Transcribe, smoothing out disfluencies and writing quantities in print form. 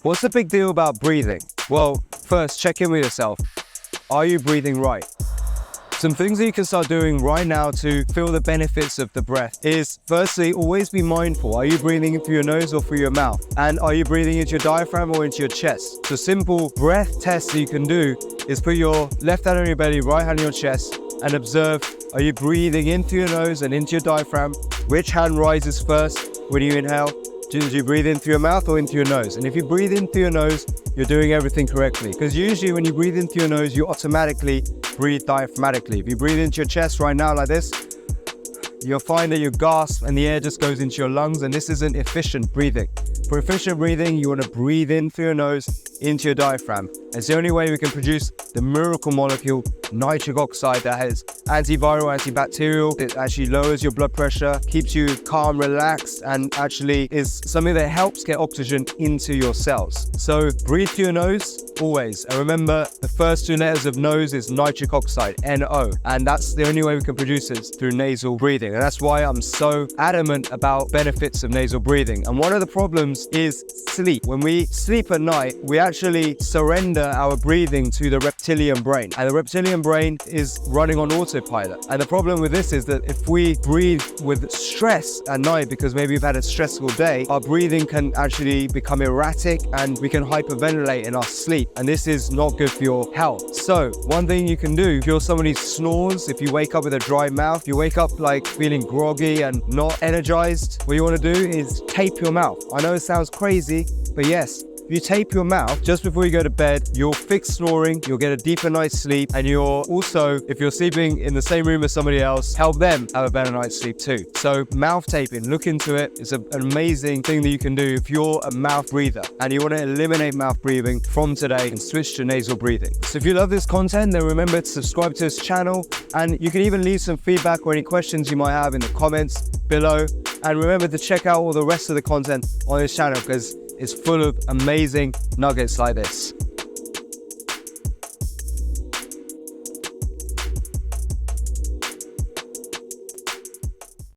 What's the big deal about breathing? Well, first, check in with yourself. Are you breathing right? Some things that you can start doing right now to feel the benefits of the breath is, firstly, always be mindful. Are you breathing in through your nose or through your mouth? And are you breathing into your diaphragm or into your chest? So simple breath tests that you can do is put your left hand on your belly, right hand on your chest, and observe, are you breathing into your nose and into your diaphragm? Which hand rises first when you inhale? Do you breathe in through your mouth or into your nose? And if you breathe in through your nose, you're doing everything correctly. Because usually when you breathe in through your nose, you automatically breathe diaphragmatically. If you breathe into your chest right now like this, you'll find that you gasp and the air just goes into your lungs, and this isn't efficient breathing. For efficient breathing, you want to breathe in through your nose, into your diaphragm. It's the only way we can produce the miracle molecule, nitric oxide, that has antiviral, antibacterial. It actually lowers your blood pressure, keeps you calm, relaxed, and actually is something that helps get oxygen into your cells. So breathe through your nose always. And remember, the first two letters of nose is nitric oxide, NO. And that's the only way we can produce it, through nasal breathing. And that's why I'm so adamant about benefits of nasal breathing. And one of the problems is sleep. When we sleep at night, we actually surrender our breathing to the reptilian brain. And the reptilian brain is running on autopilot. And the problem with this is that if we breathe with stress at night, because maybe we've had a stressful day, our breathing can actually become erratic and we can hyperventilate in our sleep. And this is not good for your health. So one thing you can do, if you're somebody who snores, if you wake up with a dry mouth, you wake up like feeling groggy and not energized, what you want to do is tape your mouth. I know it sounds crazy, but yes, if you tape your mouth just before you go to bed, you'll fix snoring, you'll get a deeper night's sleep, and you'll also, if you're sleeping in the same room as somebody else, help them have a better night's sleep too. So mouth taping, look into it. It's an amazing thing that you can do if you're a mouth breather and you want to eliminate mouth breathing from today and switch to nasal breathing. So if you love this content, then remember to subscribe to this channel, and you can even leave some feedback or any questions you might have in the comments below. And remember to check out all the rest of the content on this channel, because it's full of amazing nuggets like this.